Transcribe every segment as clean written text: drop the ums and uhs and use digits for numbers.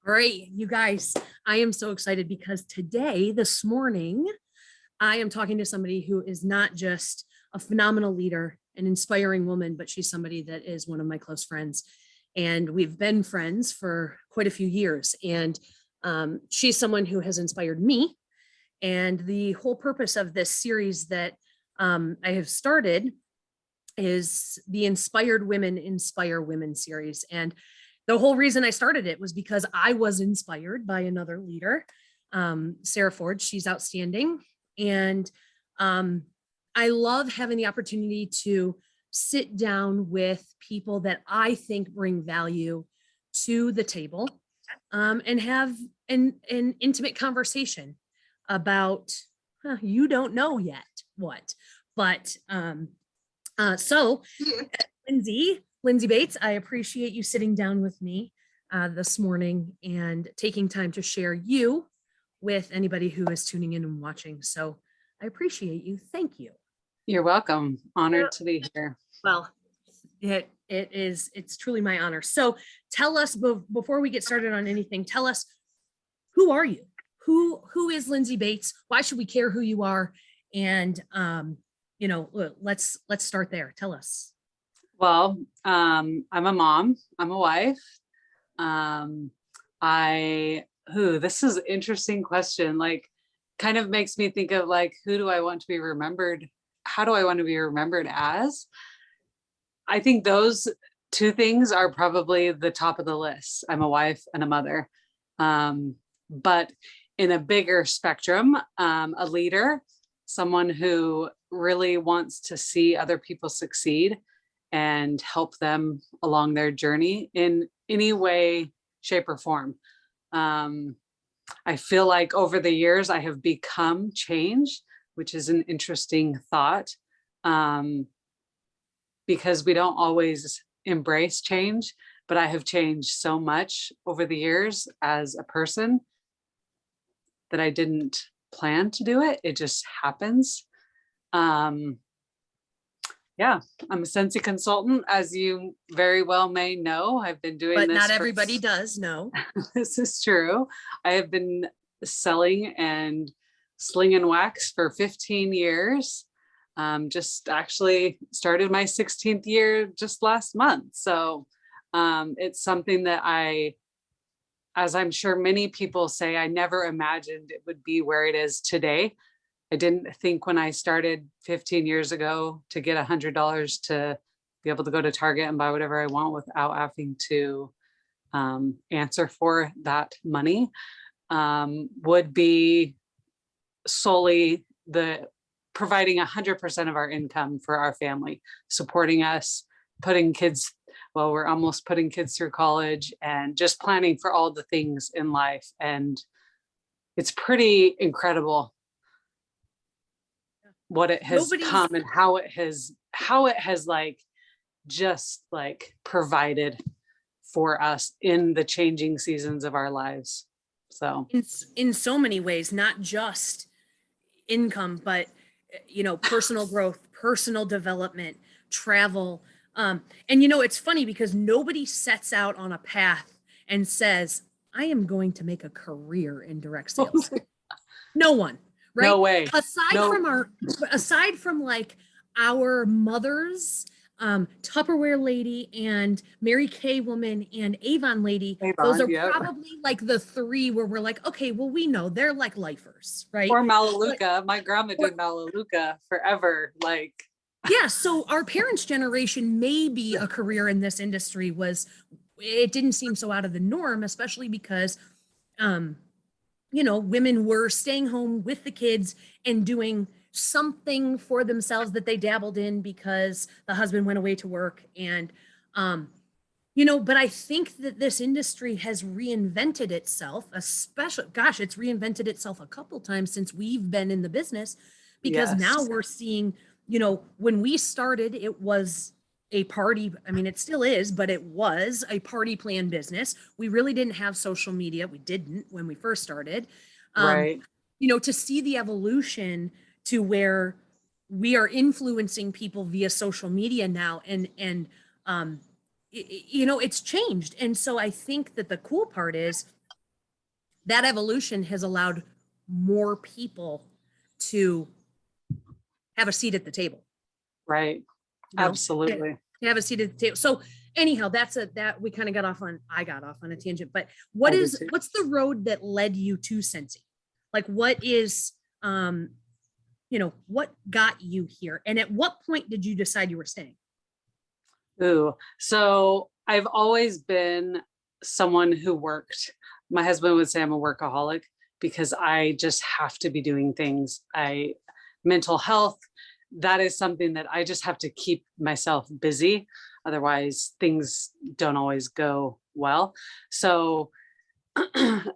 All right, you guys, I am so excited because this morning, I am talking to somebody who is not just a phenomenal leader, an inspiring woman, but she's somebody that is one of my close friends. And we've been friends for quite a few years. And she's someone who has inspired me. And the whole purpose of this series that I have started is the Inspired Women Inspire Women series. And the whole reason I started it was because I was inspired by another leader, Sarah Ford. She's outstanding. And I love having the opportunity to sit down with people that I think bring value to the table and have an intimate conversation about, you don't know yet what, but so Lyndsee Bates, I appreciate you sitting down with me this morning and taking time to share you with anybody who is tuning in and watching. So I appreciate you. Thank you. You're welcome. Honored to be here. Well, it's truly my honor. So tell us, before we get started on anything, tell us, who are you? Who is Lyndsee Bates? Why should we care who you are? And let's start there. Tell us. Well, I'm a mom, I'm a wife. This is an interesting question. Like, kind of makes me think of like, who do I want to be remembered? How do I want to be remembered as? I think those two things are probably the top of the list. I'm a wife and a mother. But in a bigger spectrum, a leader, someone who really wants to see other people succeed and help them along their journey in any way, shape, or form. I feel like over the years, I have become change, which is an interesting thought, because we don't always embrace change, but I have changed so much over the years as a person that I didn't plan to do it. It just happens. Yeah, I'm a Scentsy consultant, as you very well may know. I've been doing this. But not everybody does know. This is true. I have been selling and slinging wax for 15 years. Just actually started my 16th year just last month. So it's something that as I'm sure many people say, I never imagined it would be where it is today. I didn't think when I started 15 years ago to get $100 to be able to go to Target and buy whatever I want without having to answer for that money would be solely providing 100% of our income for our family, supporting us, we're almost putting kids through college and just planning for all the things in life. And it's pretty incredible what it has come and how it has like just like provided for us in the changing seasons of our lives. So in so many ways, not just income, but personal growth, personal development, travel. And it's funny because nobody sets out on a path and says, I am going to make a career in direct sales. No one. Right? No way. Aside from like our mothers, Tupperware lady and Mary Kay woman and Avon lady, those are probably like the three where we're like, okay, well, we know they're like lifers, right? Or Melaleuca. My grandma did Melaleuca forever. Like, yeah. So our parents' generation, maybe a career in this industry it didn't seem so out of the norm, especially because, women were staying home with the kids and doing something for themselves that they dabbled in because the husband went away to work. And, but I think that this industry has reinvented itself, it's reinvented itself a couple times since we've been in the business, because now we're seeing, when we started, it was a party. I mean, it still is, but it was a party plan business. We really didn't have social media. We didn't when we first started. Right. To see the evolution to where we are influencing people via social media now, and it's changed. And so I think that the cool part is that evolution has allowed more people to have a seat at the table. Right. You know? Absolutely. To have a seat at the table. So anyhow, that we kind of I got off on a tangent, but I did too. what's the road that led you to Scentsy? Like what is, what got you here? And at what point did you decide you were staying? Ooh, so I've always been someone who worked. My husband would say I'm a workaholic because I just have to be doing things. Mental health, that is something that I just have to keep myself busy. Otherwise, things don't always go well. So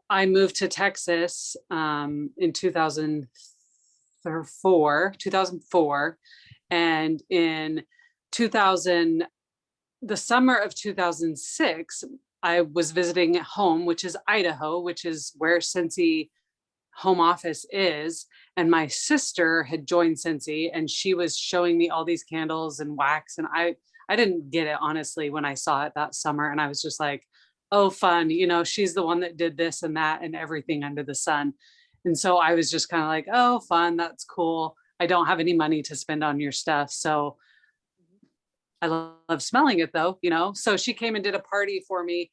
I moved to Texas in 2004, and in 2000, the summer of 2006, I was visiting home, which is Idaho, which is where Cincy home office is. And my sister had joined Cincy, and she was showing me all these candles and wax. And I didn't get it, honestly, when I saw it that summer. And I was just like, oh, fun. She's the one that did this and that and everything under the sun. And so I was just kind of like, oh, fun. That's cool. I don't have any money to spend on your stuff. So I love smelling it though, So she came and did a party for me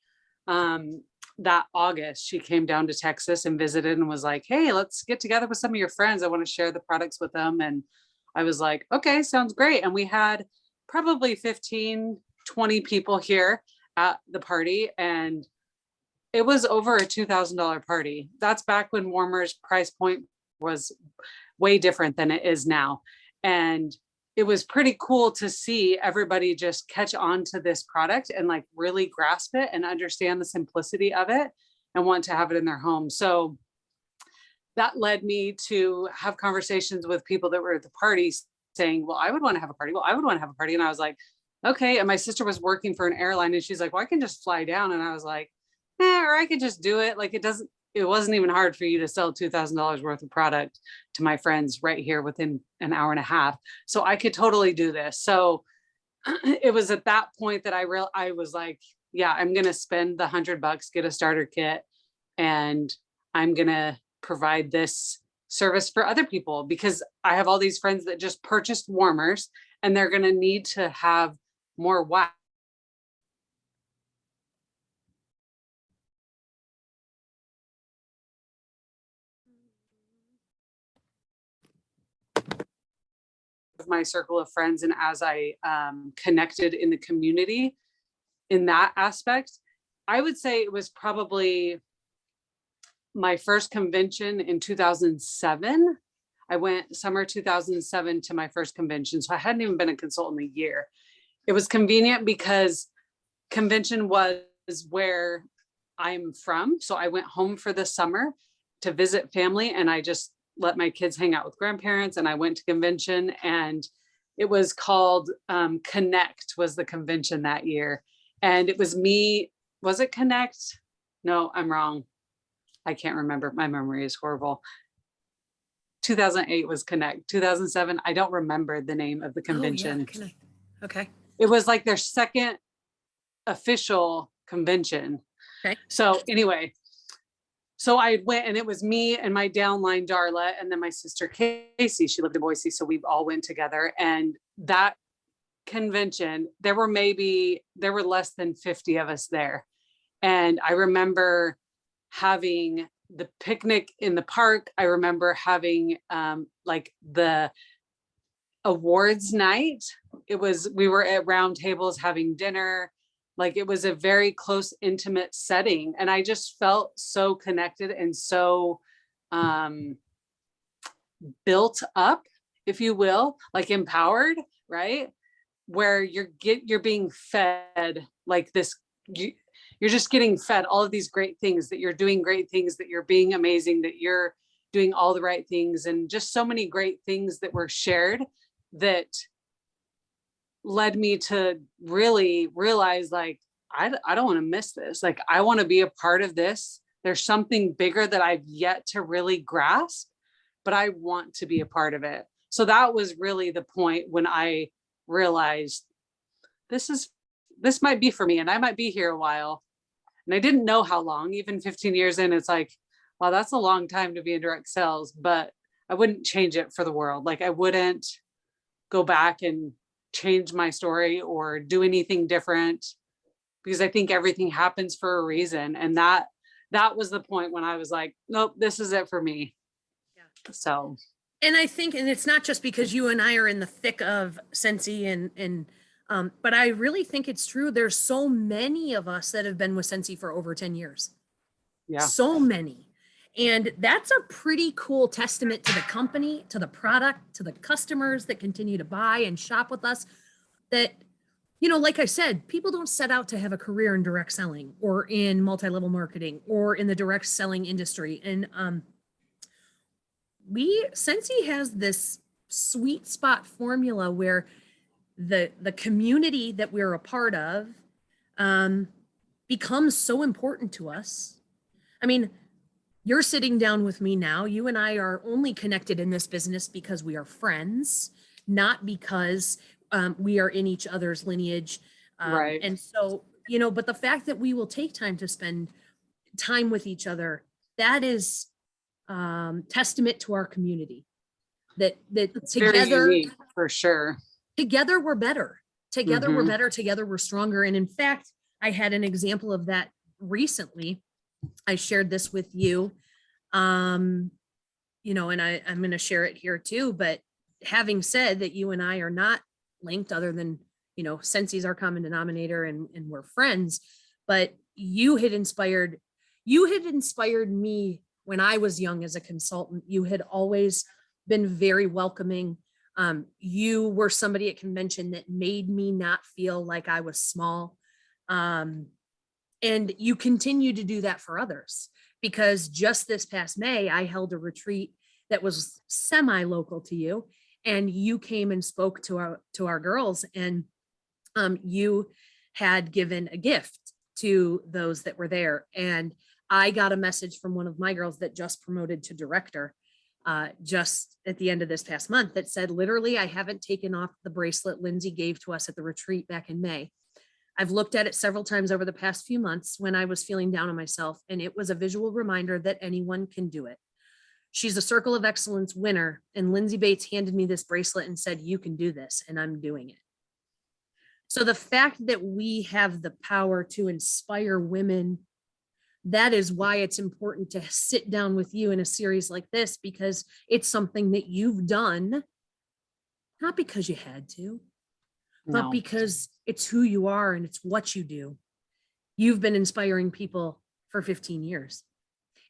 that August. She came down to Texas and visited and was like, hey, let's get together with some of your friends. I want to share the products with them. And I was like, okay, sounds great. And we had probably 15, 20 people here at the party. And it was over a $2,000 party. That's back when Warmer's price point was way different than it is now. And it was pretty cool to see everybody just catch on to this product and like really grasp it and understand the simplicity of it and want to have it in their home. So that led me to have conversations with people that were at the party saying, well, I would want to have a party. Well, I would want to have a party. And I was like, okay. And my sister was working for an airline and she's like, well, I can just fly down. And I was like, or I could just do it. Like it wasn't even hard for you to sell $2,000 worth of product to my friends right here within an hour and a half. So I could totally do this. So it was at that point that I was like, yeah, I'm going to spend the $100, get a starter kit, and I'm going to provide this service for other people because I have all these friends that just purchased warmers and they're going to need to have more wax. My circle of friends, and as I connected in the community in that aspect, I would say it was probably my first convention in 2007. I went summer 2007 to my first convention. So I hadn't even been a consultant a year. It was convenient because convention was where I'm from. So I went home for the summer to visit family, and I just let my kids hang out with grandparents, and I went to convention, and it was called Connect was the convention that year. And it was me. Was it Connect? No, I'm wrong. I can't remember. My memory is horrible. 2008 was Connect. 2007, I don't remember the name of the convention. Oh, yeah, Connect. Okay. It was like their second official convention. Okay. So anyway, so I went, and it was me and my downline Darla, and then my sister Casey. She lived in Boise, so we all went together. And that convention, there were less than 50 of us there. And I remember having the picnic in the park. I remember having like the awards night. We were at round tables having dinner. Like it was a very close, intimate setting. And I just felt so connected and so built up, if you will, like empowered, right? Where you're being fed like this, you're just getting fed all of these great things, that you're doing great things, that you're being amazing, that you're doing all the right things, and just so many great things that were shared that led me to really realize, like, I don't want to miss this. Like, I want to be a part of this. There's something bigger that I've yet to really grasp, but I want to be a part of it. So that was really the point when I realized this might be for me, and I might be here a while. And I didn't know how long. Even 15 years in, it's like, wow, that's a long time to be in direct sales, but I wouldn't change it for the world. Like I wouldn't go back and change my story or do anything different, because I think everything happens for a reason. And that was the point when I was like, nope, this is it for me. Yeah. So, And I think, and it's not just because you and I are in the thick of Scentsy but I really think it's true. There's so many of us that have been with Scentsy for over 10 years. yeah, So many. And that's a pretty cool testament to the company, to the product, to the customers that continue to buy and shop with us. That, like I said, people don't set out to have a career in direct selling or in multi-level marketing or in the direct selling industry. And Scentsy has this sweet spot formula where the community that we're a part of becomes so important to us. I mean, you're sitting down with me now. You and I are only connected in this business because we are friends, not because we are in each other's lineage. right. And so, but the fact that we will take time to spend time with each other, that is testament to our community. That It's very unique for sure. Together we're better. Together we're Mhm. better. Together we're stronger. And in fact, I had an example of that recently. I shared this with you, and I'm going to share it here too. But having said that, you and I are not linked, other than Scentsy is our common denominator, and we're friends. But you had inspired me when I was young as a consultant. You had always been very welcoming. You were somebody at convention that made me not feel like I was small. And you continue to do that for others, because just this past May, I held a retreat that was semi-local to you, and you came and spoke to our girls, and you had given a gift to those that were there. And I got a message from one of my girls that just promoted to director just at the end of this past month that said, literally, I haven't taken off the bracelet Lyndsee gave to us at the retreat back in May. I've looked at it several times over the past few months when I was feeling down on myself, and it was a visual reminder that anyone can do it. She's a Circle of Excellence winner, and Lyndsee Bates handed me this bracelet and said, you can do this, and I'm doing it. So the fact that we have the power to inspire women, that is why it's important to sit down with you in a series like this, because it's something that you've done, not because you had to, but No. because it's who you are and it's what you do. You've been inspiring people for 15 years.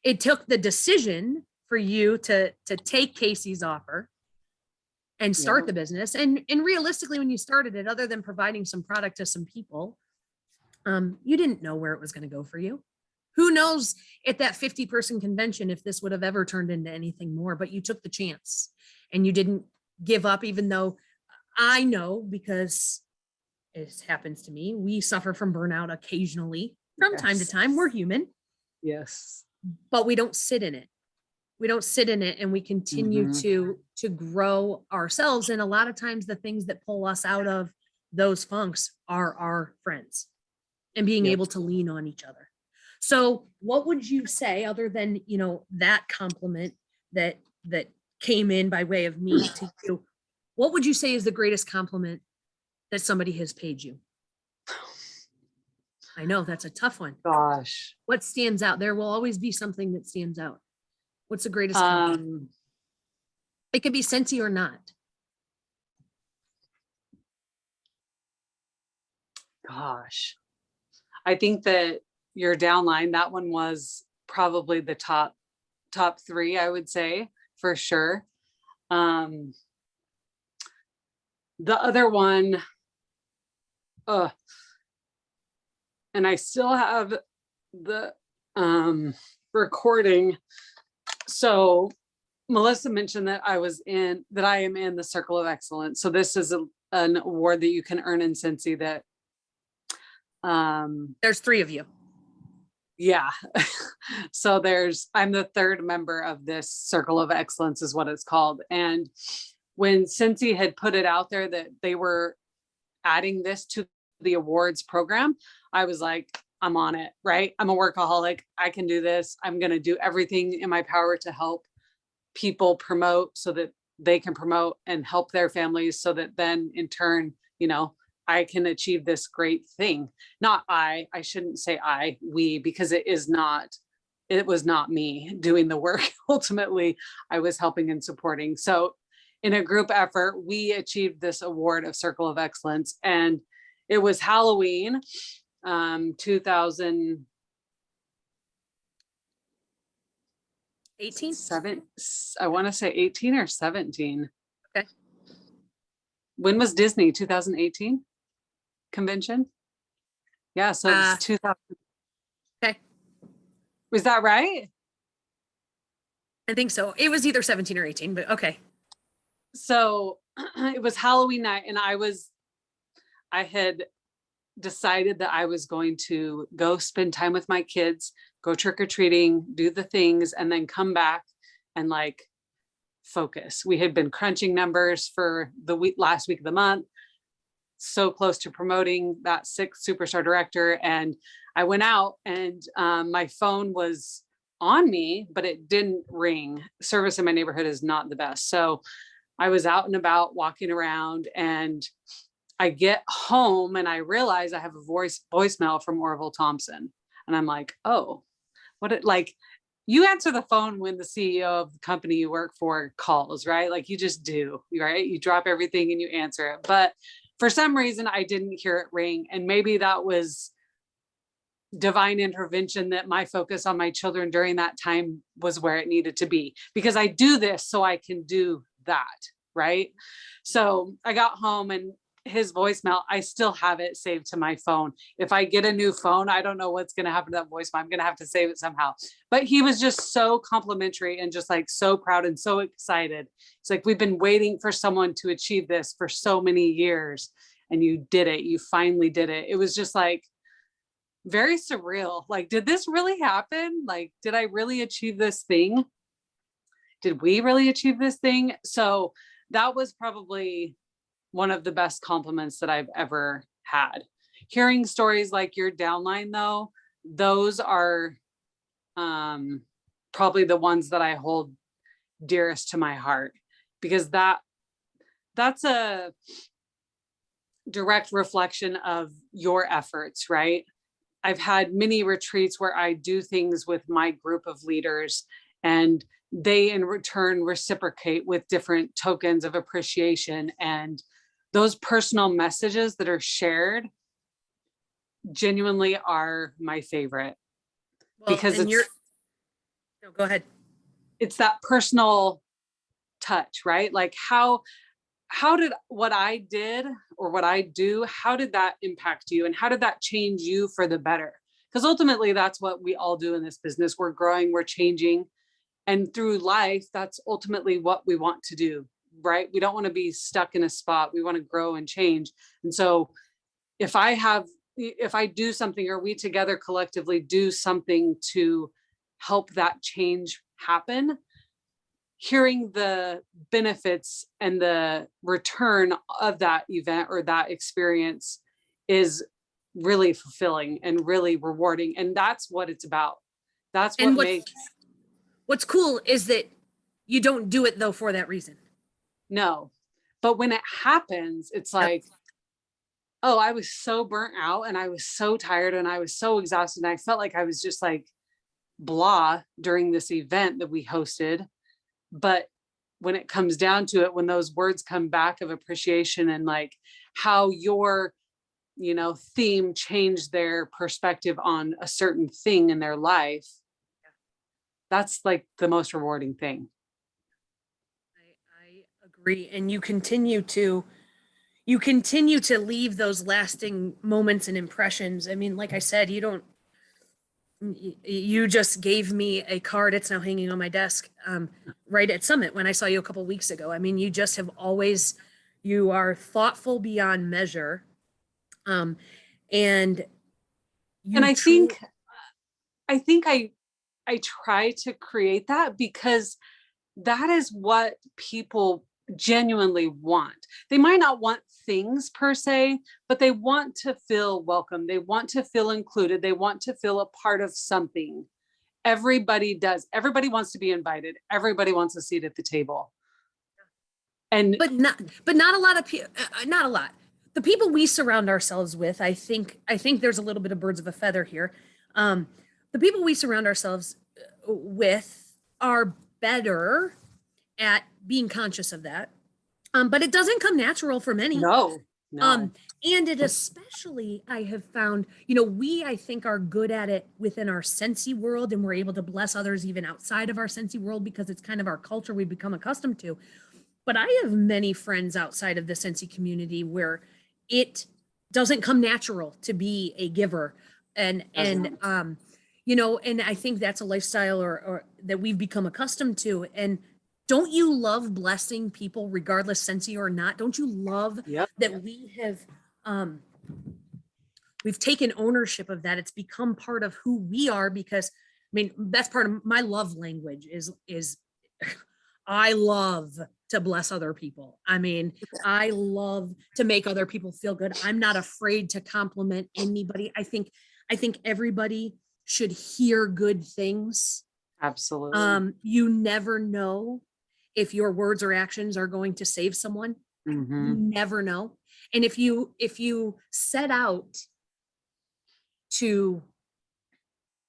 It took the decision for you to take Casey's offer and start the business. And realistically, when you started it, other than providing some product to some people, you didn't know where it was going to go for you. Who knows at that 50-person convention if this would have ever turned into anything more, but you took the chance and you didn't give up, even though I know, because it happens to me, we suffer from burnout occasionally from time to time. We're human. Yes. But we don't sit in it. We don't sit in it, and we continue to grow ourselves. And a lot of times the things that pull us out of those funks are our friends and being able to lean on each other. So what would you say, other than, that compliment that came in by way of me to you, what would you say is the greatest compliment that somebody has paid you? I know that's a tough one. Gosh. What stands out? There will always be something that stands out. What's the greatest compliment? It could be Scentsy or not. Gosh. I think that your downline, that one was probably the top three, I would say, for sure. The other one, and I still have the recording. So Melissa mentioned that I am in the Circle of Excellence. So this is an award that you can earn in Cincy that there's 3 of you. Yeah. So I'm the 3rd member of this Circle of Excellence is what it's called. And when Cincy had put it out there that they were adding this to the awards program, I was like, I'm on it, right? I'm a workaholic. I can do this. I'm going to do everything in my power to help people promote so that they can promote and help their families so that then in turn, I can achieve this great thing. Not I shouldn't say we, because it was not me doing the work. Ultimately, I was helping and supporting. So in a group effort, we achieved this award of Circle of Excellence, and it was Halloween, 2007. 18. I want to say 18 or 17. Okay. When was Disney? 2018 convention? Yeah, so it's 2000. Okay. Was that right? I think so. It was either 17 or 18, but okay. So it was Halloween night, and I had decided that I was going to go spend time with my kids, go trick-or-treating, do the things, and then come back and like focus. We had been crunching numbers for the last week of the month, so close to promoting that 6th superstar director. And I went out, and my phone was on me, but it didn't ring. Service in my neighborhood is not the best. So I was out and about walking around, and I get home and I realize I have a voicemail from Orville Thompson. And I'm like, oh, like you answer the phone when the CEO of the company you work for calls, right? Like you just do, right? You drop everything and you answer it. But for some reason, I didn't hear it ring. And maybe that was divine intervention, that my focus on my children during that time was where it needed to be, because I do this so I can do that, right? So I got home, and his voicemail, I still have it saved to my phone. If I get a new phone, I don't know what's going to happen to that voicemail. I'm going to have to save it somehow. But he was just so complimentary and just like so proud and so excited. It's like, we've been waiting for someone to achieve this for so many years, and you did it. You finally did it. It was just like very surreal. Like, did this really happen? Like, did I really achieve this thing? Did we really achieve this thing? So that was probably one of the best compliments that I've ever had. Hearing stories like your downline, though, those are probably the ones that I hold dearest to my heart, because that's a direct reflection of your efforts, right? I've had many retreats where I do things with my group of leaders, and they in return reciprocate with different tokens of appreciation. And those personal messages that are shared genuinely are my favorite, because no, go ahead. It's that personal touch, right? Like how did what I did or what I do, how did that impact you? And how did that change you for the better? Because ultimately that's what we all do in this business. We're growing, we're changing. And through life, that's ultimately what we want to do, right? We don't want to be stuck in a spot. We want to grow and change. And so if I do something, or we together collectively do something to help that change happen, hearing the benefits and the return of that event or that experience is really fulfilling and really rewarding. And that's what it's about. That's what makes. What's cool is that you don't do it though for that reason. No, but when it happens, it's like, oh, I was so burnt out, and I was so tired, and I was so exhausted. And I felt like I was just like blah during this event that we hosted. But when it comes down to it, when those words come back of appreciation, and like how your, theme changed their perspective on a certain thing in their life, that's like the most rewarding thing. I agree. And you continue to leave those lasting moments and impressions. I mean, like I said, you just gave me a card. It's now hanging on my desk, right at Summit when I saw you a couple of weeks ago. I mean, you just have always, you are thoughtful beyond measure. And I think I try to create that, because that is what people genuinely want. They might not want things per se, but they want to feel welcome. They want to feel included. They want to feel a part of something. Everybody does. Everybody wants to be invited. Everybody wants a seat at the table. And but not a lot of people, not a lot. The people we surround ourselves with, I think there's a little bit of birds of a feather here. The people we surround ourselves with are better at being conscious of that. But it doesn't come natural for many. no. And it especially, I have found, we, I think, are good at it within our Scentsy world, and we're able to bless others even outside of our Scentsy world because it's kind of our culture we've become accustomed to. But I have many friends outside of the Cincy community where it doesn't come natural to be a giver. And I think that's a lifestyle or that we've become accustomed to. And don't you love blessing people regardless Cincy or not? Don't you love that we have we've taken ownership of that? It's become part of who we are, because that's part of my love language is I love to bless other people. I love to make other people feel good. I'm not afraid to compliment anybody. I think everybody should hear good things. Absolutely. You never know if your words or actions are going to save someone. You never know. And if you set out to,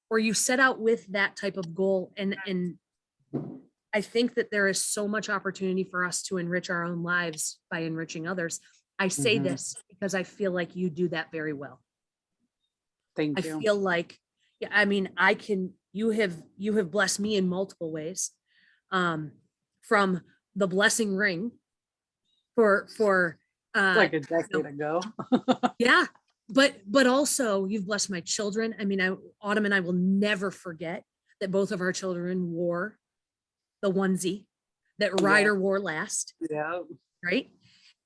or you set out with that type of goal, and I think that there is so much opportunity for us to enrich our own lives by enriching others. I say this because I feel like you do that very well. Thank you. I feel like, you have blessed me in multiple ways. From the blessing ring for like a decade ago. Yeah. But also you've blessed my children. Autumn and I will never forget that both of our children wore the onesie that Ryder wore last. Yeah. Right.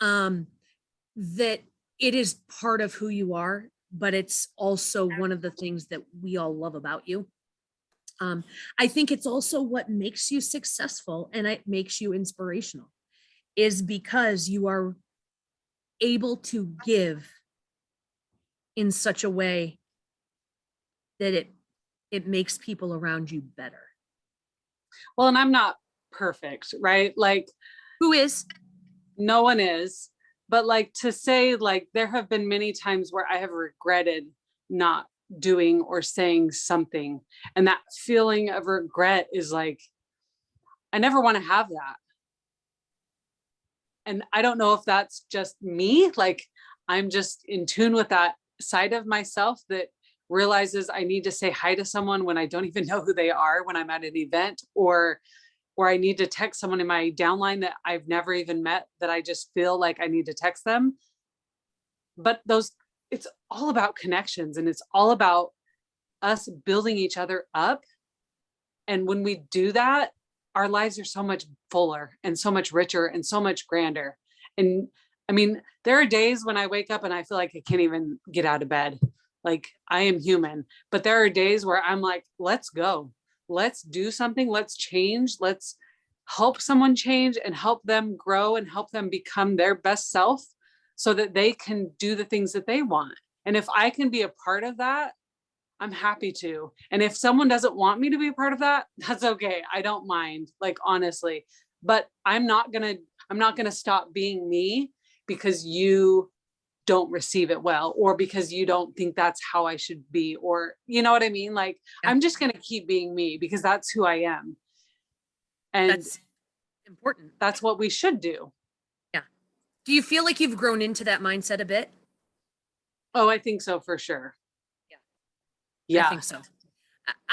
That it is part of who you are, but it's also one of the things that we all love about you. I think it's also what makes you successful and it makes you inspirational, is because you are able to give in such a way that it makes people around you better. Well, and I'm not perfect, right? Like, who is? No one is. But like, to say, like, there have been many times where I have regretted not doing or saying something, and that feeling of regret is like, I never want to have that. And I don't know if that's just me, like I'm just in tune with that side of myself that realizes I need to say hi to someone when I don't even know who they are, when I'm at an event, or I need to text someone in my downline that I've never even met, that I just feel like I need to text them. But it's all about connections, and it's all about us building each other up. And when we do that, our lives are so much fuller and so much richer and so much grander. And there are days when I wake up and I feel like I can't even get out of bed. Like, I am human, but there are days where I'm like, let's go, let's do something, let's change, let's help someone change and help them grow and help them become their best self so that they can do the things that they want. And if I can be a part of that, I'm happy to. And if someone doesn't want me to be a part of that, that's okay. I don't mind, like, honestly. But I'm not gonna stop being me because you don't receive it well, or because you don't think that's how I should be, or you know what I mean? Like, I'm just gonna keep being me because that's who I am. And that's important. That's what we should do. Yeah. Do you feel like you've grown into that mindset a bit? Oh, I think so, for sure. Yeah. I think so.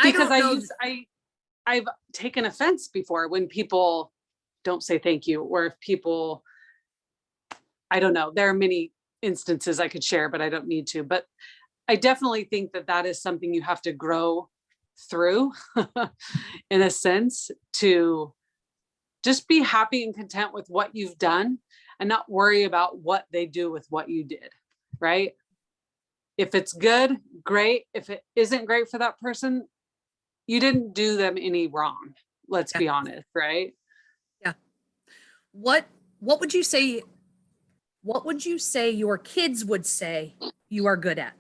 Because I've taken offense before when people don't say thank you, or if people, I don't know, there are many instances I could share, but I don't need to. But I definitely think that is something you have to grow through in a sense, to just be happy and content with what you've done and not worry about what they do with what you did, right? If it's good, great. If it isn't great for that person, you didn't do them any wrong. Let's be honest, right? Yeah. What What would you say? What would you say your kids would say you are good at?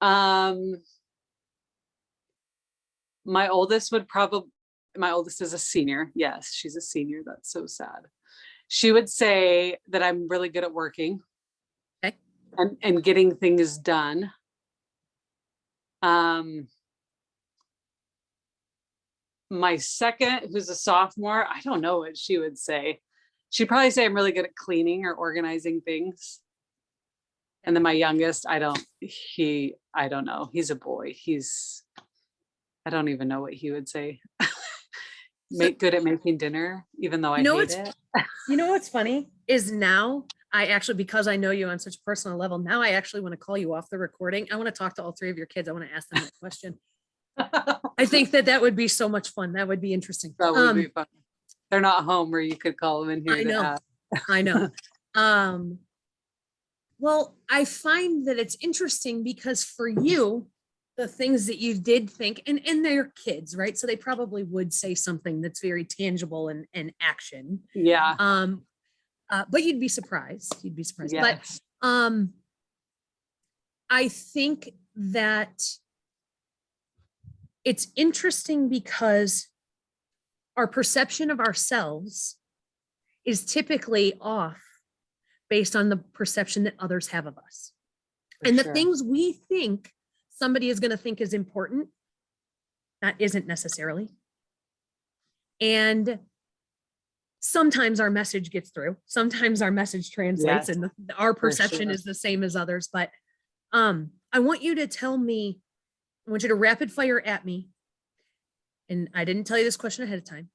Um, my oldest is a senior. Yes, she's a senior. That's so sad. She would say that I'm really good at working Okay. and getting things done. My second, who's a sophomore, I don't know what she would say. She'd probably say I'm really good at cleaning or organizing things. And then my youngest, I don't know. He's a boy. I don't even know what he would say. So, Good at making dinner, even though I hate it. you know what's funny is now I actually, because I know you on such a personal level, now I actually want to call you off the recording. I want to talk to all three of your kids. I want to ask them that question. I think that would be so much fun. That would be interesting. That would be fun. They're not home where you could call them in here. I know. I know. Well, I find that it's interesting because for you, the things that you did think, and they're kids, right? So they probably would say something that's very tangible and action. Yeah. But you'd be surprised. You'd be surprised. Yes. But I think that it's interesting because our perception of ourselves is typically off based on the perception that others have of us. And the things we think somebody is going to think is important, that isn't necessarily. And sometimes our message gets through. Sometimes our message translates, and our perception is the same as others. But I want you to tell me, I want you to rapid fire at me. And I didn't tell you this question ahead of time.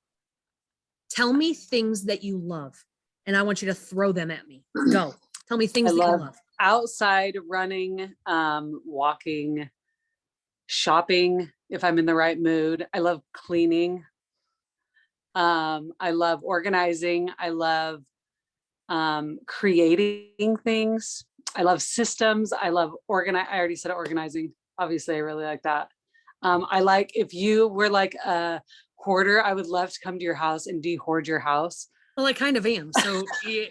Tell me things that you love. And I want you to throw them at me. Go. Tell me things that you love. Outside, running, walking, shopping, if I'm in the right mood. I love cleaning. I love organizing. I love creating things. I love systems. I love I already said organizing. Obviously, I really like that. I like, if you were like a hoarder, I would love to come to your house and de-hoard your house. Well, I kind of am. So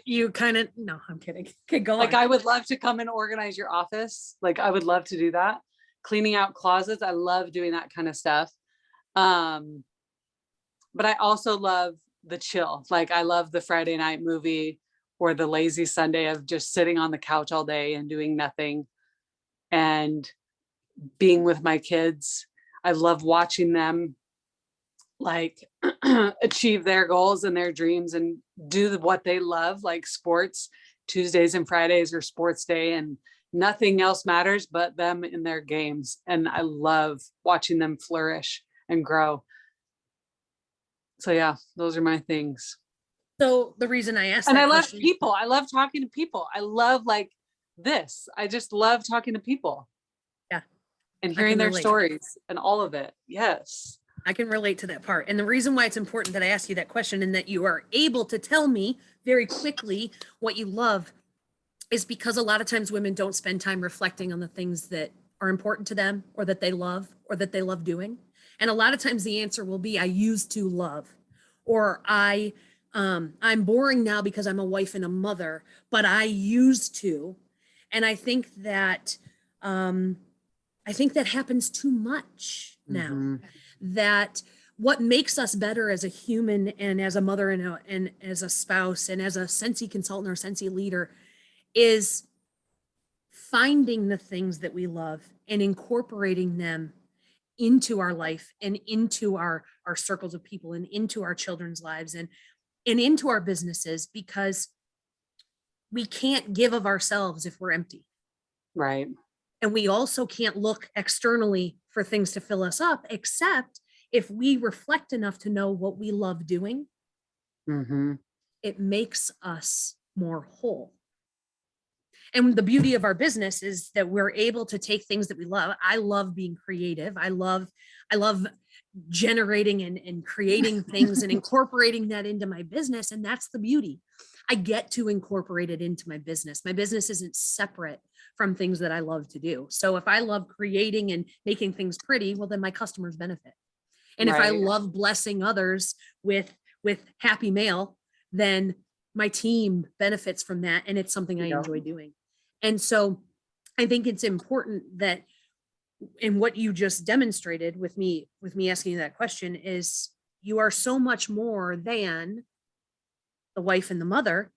you kind of, no, I'm kidding. Okay, go on. Like, I would love to come and organize your office. Like, I would love to do that. Cleaning out closets. I love doing that kind of stuff. But I also love the chill. Like, I love the Friday night movie or the lazy Sunday of just sitting on the couch all day and doing nothing and being with my kids. I love watching them like achieve their goals and their dreams and do what they love, like sports. Tuesdays and Fridays are sports day and nothing else matters but them in their games. And I love watching them flourish and grow. So yeah, those are my things. So the reason I asked, and I love people. I love talking to people. I love like this. I just love talking to people. Yeah. And hearing their stories and all of it. Yes. I can relate to that part. And the reason why it's important that I ask you that question and that you are able to tell me very quickly what you love is because a lot of times women don't spend time reflecting on the things that are important to them or that they love doing. And a lot of times the answer will be, I used to love, or I'm boring now because I'm a wife and a mother, but I used to. And I think that happens too much now. Mm-hmm. That what makes us better as a human and as a mother and as a spouse and as a Scentsy consultant or Scentsy leader is finding the things that we love and incorporating them into our life and into our circles of people and into our children's lives and into our businesses, because we can't give of ourselves if we're empty. Right. And we also can't look externally for things to fill us up, except if we reflect enough to know what we love doing. Mm-hmm. It makes us more whole. And the beauty of our business is that we're able to take things that we love. I love being creative. I love generating and creating things and incorporating that into my business. And that's the beauty. I get to incorporate it into my business. My business isn't separate from things that I love to do. So if I love creating and making things pretty, well, then my customers benefit. And if I love blessing others with with happy mail, then my team benefits from that. And it's something I Yeah. enjoy doing. And so I think it's important that in what you just demonstrated with me asking you that question is you are so much more than the wife and the mother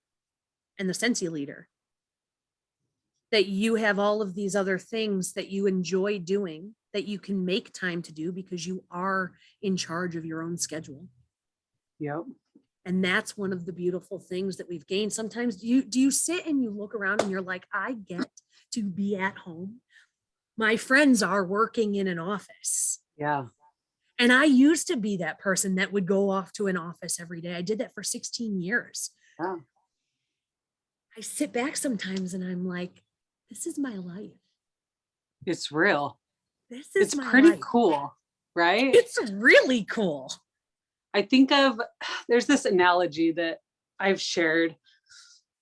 and the Scentsy leader, that you have all of these other things that you enjoy doing that you can make time to do because you are in charge of your own schedule. Yep. And that's one of the beautiful things that we've gained. Sometimes do you sit and you look around and you're like, I get to be at home. My friends are working in an office. Yeah. And I used to be that person that would go off to an office every day. I did that for 16 years. Yeah. I sit back sometimes and I'm like, this is my life. It's real. This is It's my pretty life. cool, right? It's really cool. I think there's this analogy that I've shared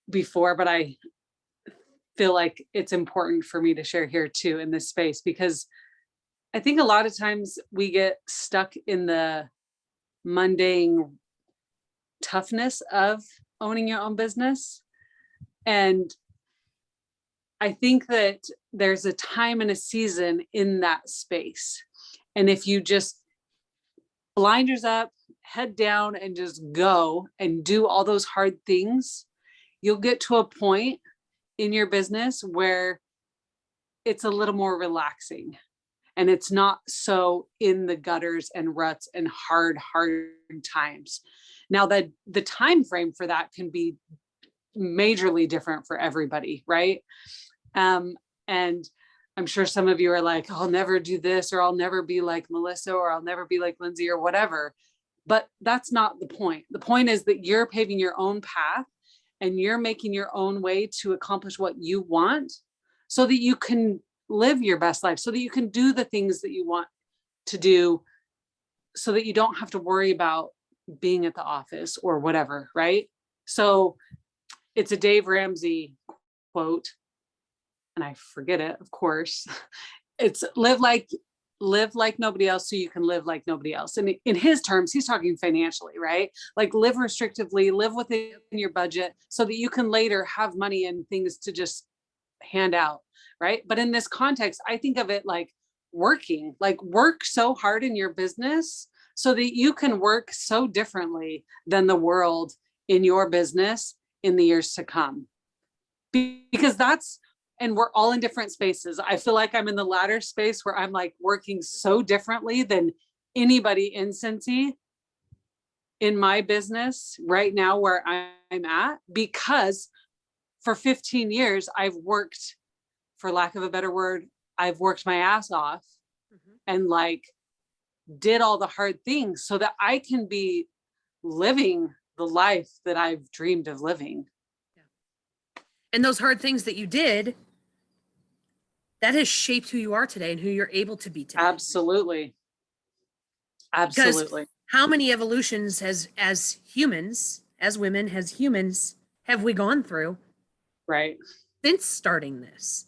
before, but I feel like it's important for me to share here too in this space, because I think a lot of times we get stuck in the mundane toughness of owning your own business. And I think that there's a time and a season in that space. And if you just blinders up, head down, and just go and do all those hard things, you'll get to a point in your business where it's a little more relaxing and it's not so in the gutters and ruts and hard times. Now that the time frame for that can be majorly different for everybody, right? And I'm sure some of you are like, I'll never do this, or I'll never be like Melissa, or I'll never be like Lyndsee, or whatever. But that's not the point. The point is that you're paving your own path and you're making your own way to accomplish what you want so that you can live your best life, so that you can do the things that you want to do, so that you don't have to worry about being at the office or whatever, right? So it's a Dave Ramsey quote, and I forget it, of course. It's live like nobody else so you can live like nobody else. And in his terms, he's talking financially, right? Like live restrictively, live within your budget so that you can later have money and things to just hand out, right? But in this context, I think of it like working, like work so hard in your business so that you can work so differently than the world in your business in the years to come. Because and we're all in different spaces. I feel like I'm in the latter space where I'm like working so differently than anybody in Cincy in my business right now where I'm at, because for 15 years, I've worked, for lack of a better word, I've worked my ass off and like did all the hard things so that I can be living the life that I've dreamed of living. And those hard things that you did, that has shaped who you are today and who you're able to be today. Absolutely. Absolutely. Because how many evolutions as humans, as women, as humans, have we gone through? Right. Since starting this?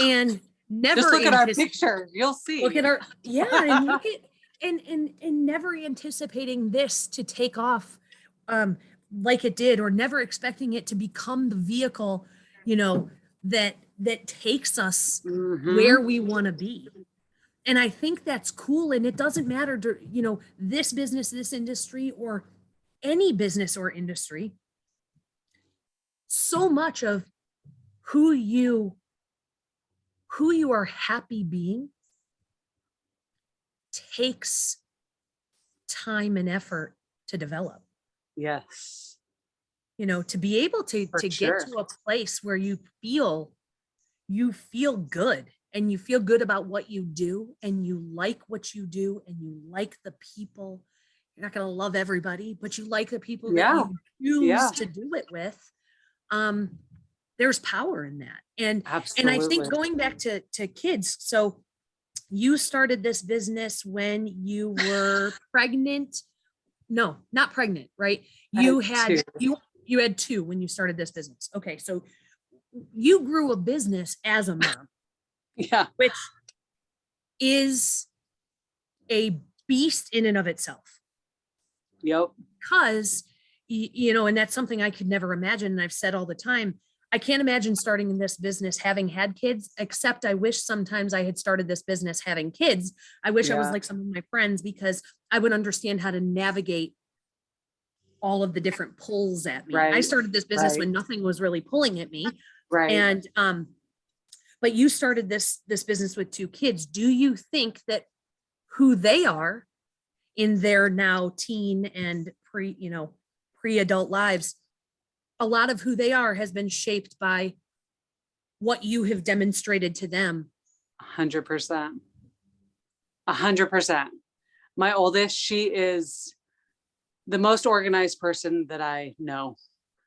And never just look at our picture, you'll see. Look at our, yeah, and look at, and never anticipating this to take off like it did, or never expecting it to become the vehicle, that takes us where we want to be. And I think that's cool. And it doesn't matter to, this business, this industry, or any business or industry. So much of who you are happy being takes time and effort to develop. Yes. To be able to get to a place where you feel good, and you feel good about what you do, and you like what you do, and you like the people. You're not going to love everybody, but you like the people that you choose to do it with. There's power in that. And I think going back to kids, so you started this business when you were pregnant. No, not pregnant, right? You had two when you started this business. Okay, so you grew a business as a mom. Yeah. Which is a beast in and of itself. Yep. because, you know, and that's something I could never imagine. And I've said all the time, I can't imagine starting in this business having had kids, except I wish sometimes I had started this business having kids. I wish I was Yeah. like some of my friends, because I would understand how to navigate all of the different pulls at me. I Right. started this business Right. when nothing was really pulling at me. Right. And but you started this business with 2 kids. Do you think that who they are in their now teen and pre-adult lives, a lot of who they are has been shaped by what you have demonstrated to them? 100%. 100%. My oldest, she is the most organized person that I know.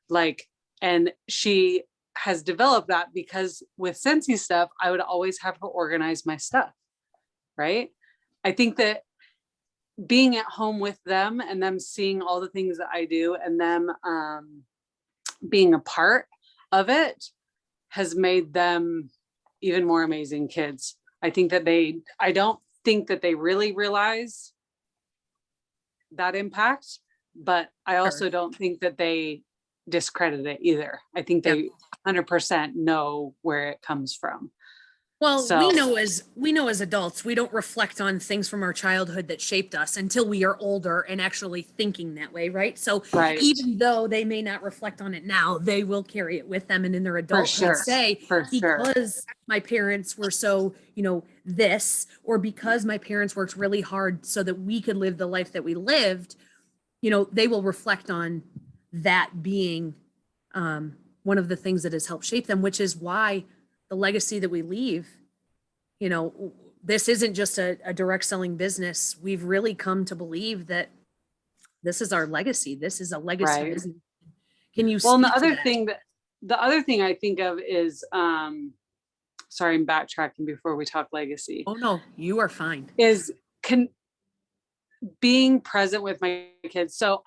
Like, and she has developed that because with Scentsy stuff, I would always have her organize my stuff. Right. I think that being at home with them and them seeing all the things that I do and them being a part of it has made them even more amazing kids. I think that I don't think that they really realize that impact, but I also don't think that they discredit it either. I think they 100% know where it comes from. Well, So we know as adults, we don't reflect on things from our childhood that shaped us until we are older and actually thinking that way, right? So right, even though they may not reflect on it now, they will carry it with them, and in their for adulthood sure, say, for sure, because my parents were so, this, or because my parents worked really hard so that we could live the life that we lived, they will reflect on that being one of the things that has helped shape them, which is why the legacy that we leave, this isn't just a direct selling business. We've really come to believe that this is our legacy. This is a legacy right. business. Can you Well, and speak to that? the other thing I think of is, sorry, I'm backtracking before we talk legacy, Oh no, you are fine. is can being present with my kids. So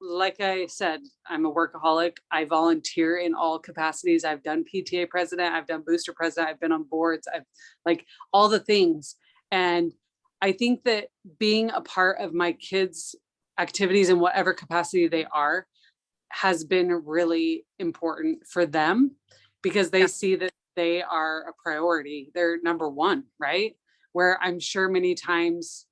like I said, I'm a workaholic. I volunteer in all capacities. I've done PTA president, I've done booster president, I've been on boards, I've like all the things. And I think that being a part of my kids' activities in whatever capacity they are has been really important for them because they see that they are a priority. They're number one, right? Where I'm sure many times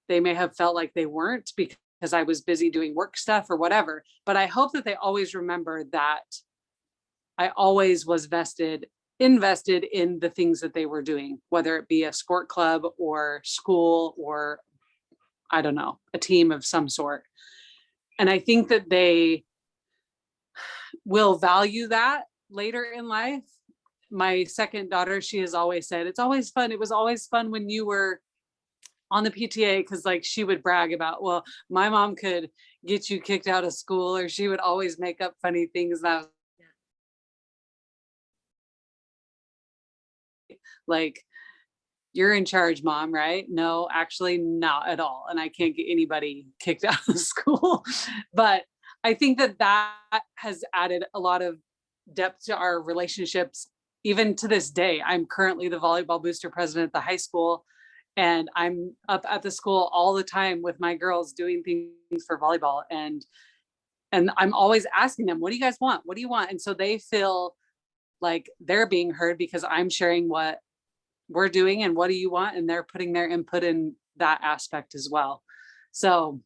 they may have felt like they weren't because I was busy doing work stuff or whatever. But I hope that they always remember that I always was invested in the things that they were doing, whether it be a sport club or school or I don't know, a team of some sort. And I think that they will value that later in life. My second daughter, she has always said, it's always fun. It was always fun when you were on the PTA, because like she would brag about, well, my mom could get you kicked out of school, or she would always make up funny things. That like, you're in charge, mom, right? No, actually not at all. And I can't get anybody kicked out of school. But I think that that has added a lot of depth to our relationships. Even to this day, I'm currently the volleyball booster president at the high school. And I'm up at the school all the time with my girls doing things for volleyball. And I'm always asking them, what do you guys want? What do you want? And so they feel like they're being heard because I'm sharing what we're doing and what do you want? And they're putting their input in that aspect as well. So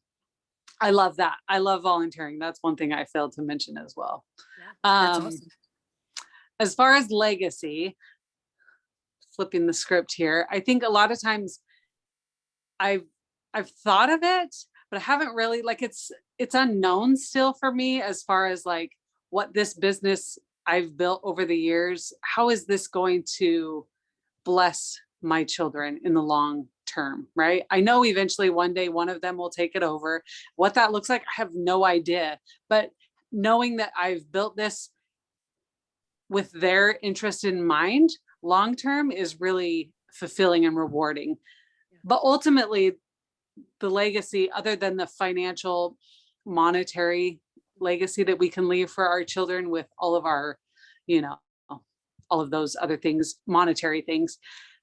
I love that. I love volunteering. That's one thing I failed to mention as well. Yeah, that's awesome. As far as legacy, flipping the script here, I think a lot of times I've thought of it, but I haven't really, like, it's unknown still for me as far as like what this business I've built over the years, how is this going to bless my children in the long term, right? I know eventually one day one of them will take it over. What that looks like, I have no idea. But knowing that I've built this with their interest in mind long term is really fulfilling and rewarding. But ultimately, the legacy, other than the financial, monetary legacy that we can leave for our children with all of our, you know, all of those other things, monetary things,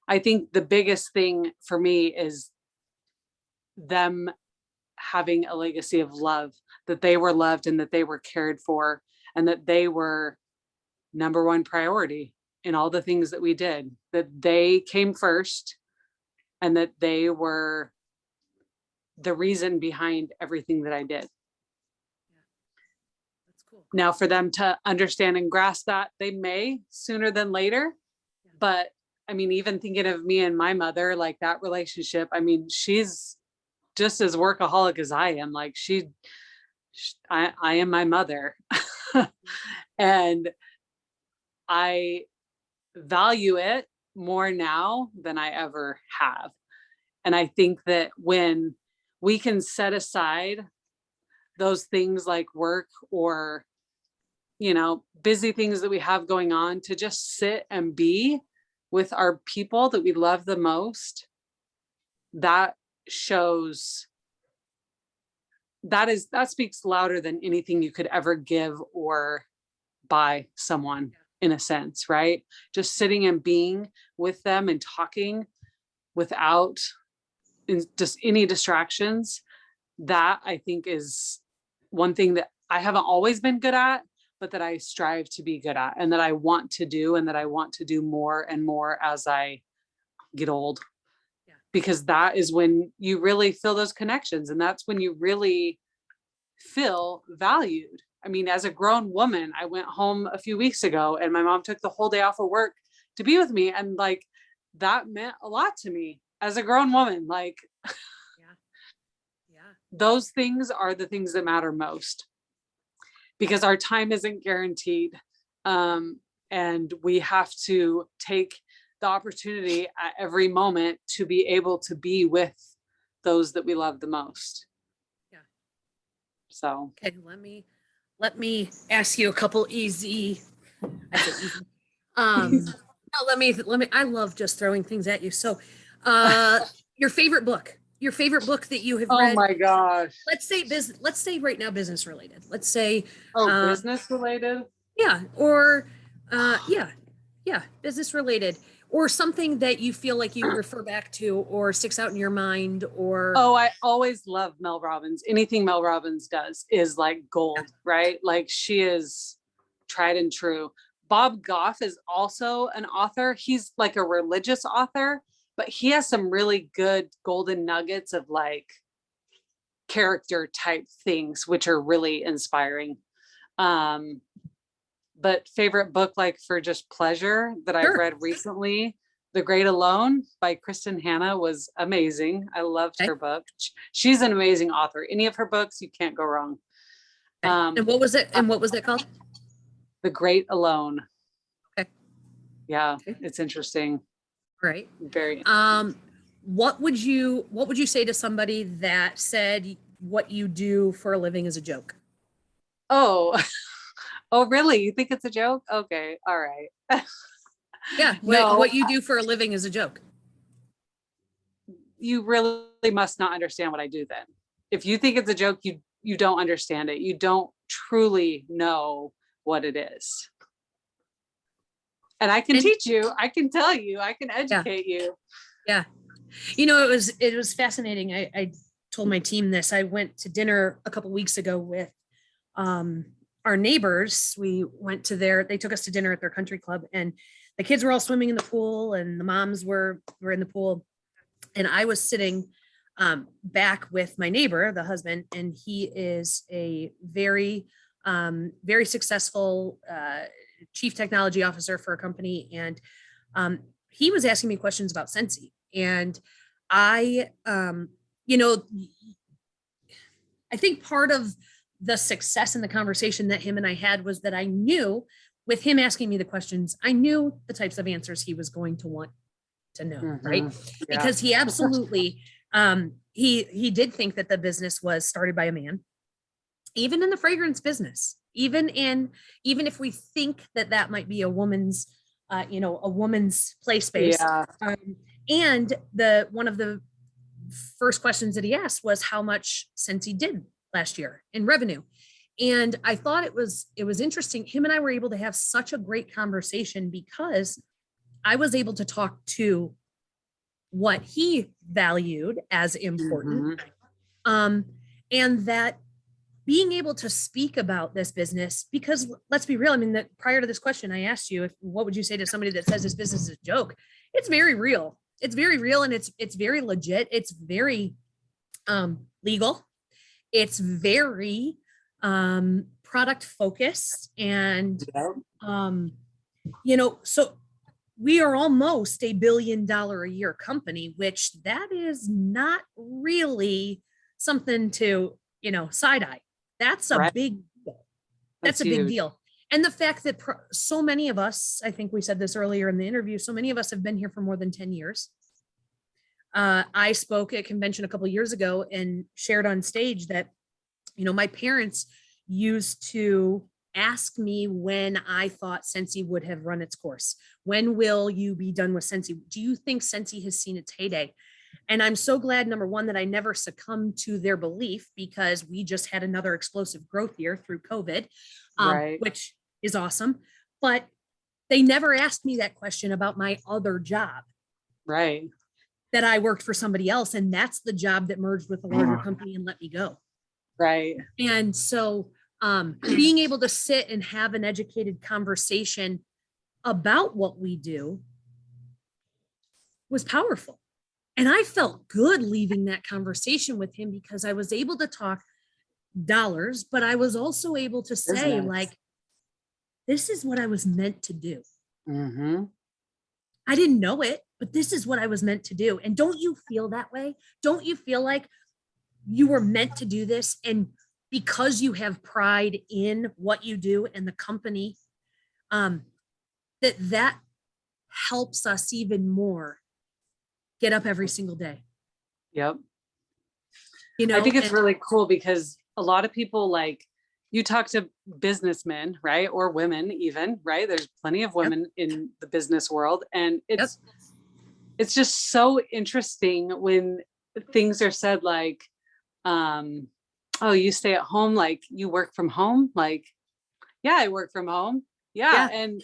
I think the biggest thing for me is them having a legacy of love, that they were loved and that they were cared for and that they were number one priority in all the things that we did, that they came first and that they were the reason behind everything that I did. That's cool. Now, for them to understand and grasp that, they may sooner than later. But I mean, even thinking of me and my mother, like that relationship, I mean, she's just as workaholic as I am. Like I am my mother. And I value it more now than I ever have. And I think that when we can set aside those things like work or, busy things that we have going on to just sit and be with our people that we love the most, that shows that speaks louder than anything you could ever give or buy someone, in a sense, right? Just sitting and being with them and talking without just any distractions. That I think is one thing that I haven't always been good at, but that I strive to be good at and that I want to do and that I want to do more and more as I get old. Yeah. Because that is when you really feel those connections and that's when you really feel valued. I mean, as a grown woman, I went home a few weeks ago and my mom took the whole day off of work to be with me. And like, that meant a lot to me as a grown woman. Like, those things are the things that matter most because our time isn't guaranteed. And we have to take the opportunity at every moment to be able to be with those that we love the most. Yeah. So. Okay, let me ask you a couple easy. I said easy. No, let me. I love just throwing things at you. So, your favorite book that you have read. Oh my gosh. Let's say right now business related. Let's say business related. Yeah, or business related, or something that you feel like you refer back to or sticks out in your mind, or I always love Mel Robbins. Anything Mel Robbins does is like gold, right? Like she is tried and true. Bob Goff is also an author. He's like a religious author, but he has some really good golden nuggets of like character type things, which are really inspiring. But favorite book, like for just pleasure that I've read recently, The Great Alone by Kristen Hanna was amazing. I loved her book. She's an amazing author. Any of her books, you can't go wrong. And what was it? And what was that called? The Great Alone. Okay. Yeah, it's interesting. Right. Very. What would you say to somebody that said what you do for a living is a joke? Oh, oh, really? You think it's a joke? Okay. All right. Yeah. What you do for a living is a joke. You really must not understand what I do then. If you think it's a joke, you don't understand it. You don't truly know what it is. And I can teach you, I can tell you, I can educate you. Yeah. It was fascinating. I told my team this. I went to dinner a couple weeks ago with our neighbors. They took us to dinner at their country club, and the kids were all swimming in the pool and the moms were in the pool. And I was sitting back with my neighbor, the husband, and he is a very, very successful chief technology officer for a company. And he was asking me questions about Scentsy. And I think part of the success in the conversation that him and I had was that I knew with him asking me the questions, I knew the types of answers he was going to want to know, right? Yeah. Because he absolutely, he did think that the business was started by a man, even in the fragrance business, even if we think that might be a woman's, a woman's play space. Yeah. And one of the first questions that he asked was how much Cincy did last year in revenue. And I thought it was interesting. Him and I were able to have such a great conversation because I was able to talk to what he valued as important. And that being able to speak about this business, because let's be real. I mean, that prior to this question, I asked you, what would you say to somebody that says this business is a joke? It's very real. It's very real. And it's very legit. It's very legal. It's very product focused. And, so we are almost $1 billion a year company, which that is not really something to, side eye. That's a big deal. That's a big deal. And the fact that so many of us, I think we said this earlier in the interview, so many of us have been here for more than 10 years. I spoke at a convention a couple of years ago and shared on stage that, my parents used to ask me when I thought Scentsy would have run its course. When will you be done with Scentsy? Do you think Scentsy has seen its heyday? And I'm so glad, number one, that I never succumbed to their belief, because we just had another explosive growth year through COVID, which is awesome. But they never asked me that question about my other job. Right. That I worked for somebody else. And that's the job that merged with a larger company and let me go. Right. And so being able to sit and have an educated conversation about what we do was powerful. And I felt good leaving that conversation with him, because I was able to talk dollars, but I was also able to say, this is what I was meant to do. Mm-hmm. I didn't know it, but this is what I was meant to do. And don't you feel that way? Don't you feel like you were meant to do this? And because you have pride in what you do and the company, that helps us even more get up every single day. Yep. I think it's really cool, because a lot of people, you talk to businessmen, right? Or women even, right? There's plenty of women in the business world. And it's just so interesting when things are said oh, you stay at home, you work from home. Yeah, I work from home. Yeah. And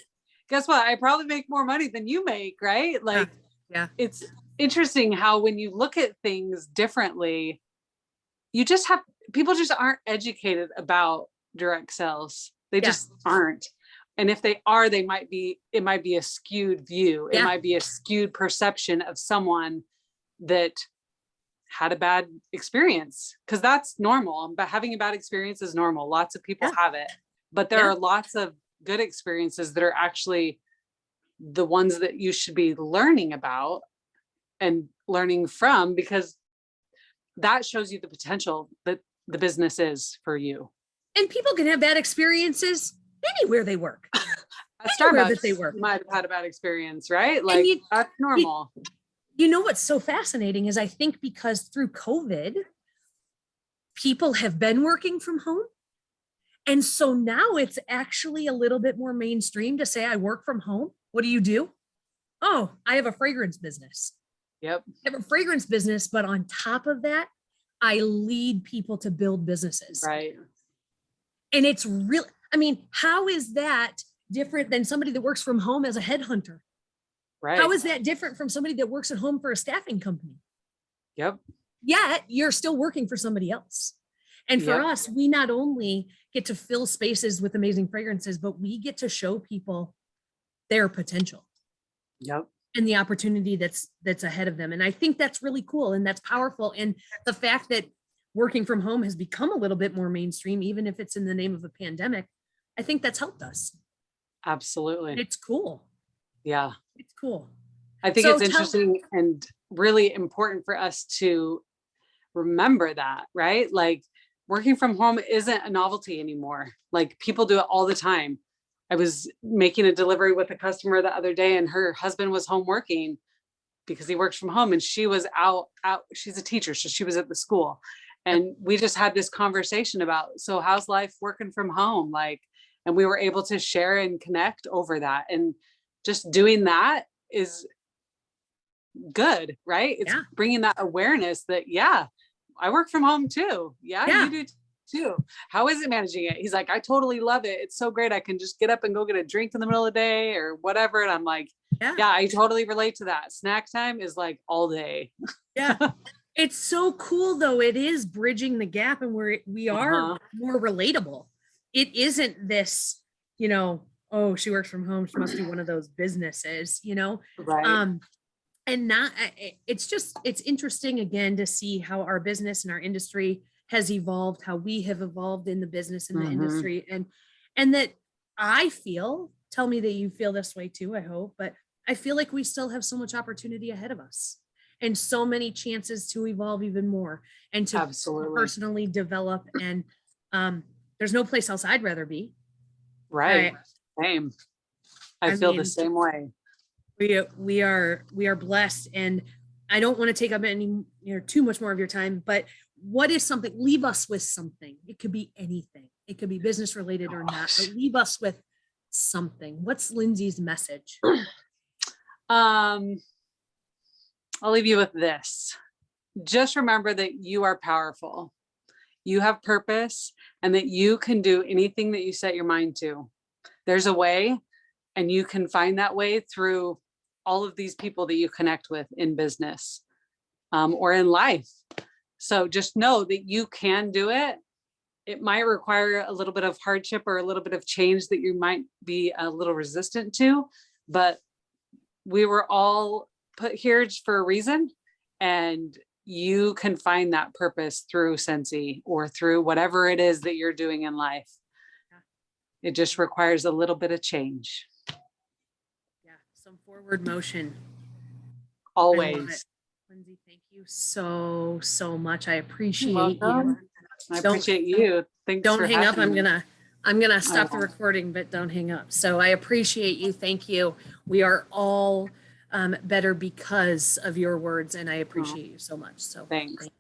guess what? I probably make more money than you make, right? It's interesting how when you look at things differently, people just aren't educated about direct sales. They just aren't. And if they are, it might be a skewed view. It might be a skewed perception of someone that had a bad experience, because that's normal. But having a bad experience is normal. Lots of people have it, but there are lots of good experiences that are actually the ones that you should be learning about and learning from, because that shows you the potential that the business is for you. And people can have bad experiences anywhere they work. At Starbucks, that they work, might have had a bad experience, right? That's normal. What's so fascinating is, I think because through COVID, people have been working from home. And so now it's actually a little bit more mainstream to say, I work from home. What do? Oh, I have a fragrance business. Yep. I have a fragrance business, but on top of that, I lead people to build businesses. Right. And it's real. I mean, how is that different than somebody that works from home as a headhunter? Right. How is that different from somebody that works at home for a staffing company? Yep. Yet you're still working for somebody else. And for us, we not only get to fill spaces with amazing fragrances, but we get to show people their potential. Yep. And the opportunity that's ahead of them. And I think that's really cool and that's powerful. And the fact that working from home has become a little bit more mainstream, even if it's in the name of a pandemic, I think that's helped us. Absolutely. It's cool. Yeah. It's cool. I think it's interesting and really important for us to remember that, right? Working from home isn't a novelty anymore. People do it all the time. I was making a delivery with a customer the other day, and her husband was home working because he works from home, and she was out. She's a teacher, so she was at the school. And we just had this conversation about, so how's life working from home? And we were able to share and connect over that. And just doing that is good, right? It's bringing that awareness that, I work from home too. Yeah, you do too. How is it managing it? He's like, I totally love it. It's so great. I can just get up and go get a drink in the middle of the day or whatever. And I'm like, I totally relate to that. Snack time is all day. Yeah. It's so cool though. It is bridging the gap, and we are Uh-huh. more relatable. It isn't this, oh, she works from home. She must do one of those businesses. Right. Um, and not, it's interesting again to see how our business and our industry has evolved, how we have evolved in the business and the Hmm. industry. And that tell me that you feel this way too, I hope, but I feel like we still have so much opportunity ahead of us and so many chances to evolve even more and to Absolutely. personally develop. And there's no place else I'd rather be. Right. I, Same. I I feel the mean, same way. we are blessed, and I don't want to take up too much more of your time, but what is something, leave us with something. It could be anything. It could be business related or not, but Gosh. leave us with something. What's Lyndsee's message? Um, I'll leave you with this. Just remember that you are powerful. You have purpose and that you can do anything that you set your mind to. There's a way, and you can find that way through all of these people that you connect with in business, or in life. So just know that you can do it. It might require a little bit of hardship or a little bit of change that you might be a little resistant to, but we were all put here for a reason, and you can find that purpose through Scentsy or through whatever it is that you're doing in life. It just requires a little bit of change. Yeah, some forward motion. I love it. Always. Lyndsee, thank you so much. I You're appreciate you. welcome. I Don't appreciate you. Thanks don't for hang up. having I'm me. gonna I'm gonna I stop the won't. recording, but don't hang up. So I appreciate you. Thank you. We are all better because of your words, and I Oh, appreciate you so much. So thanks. thank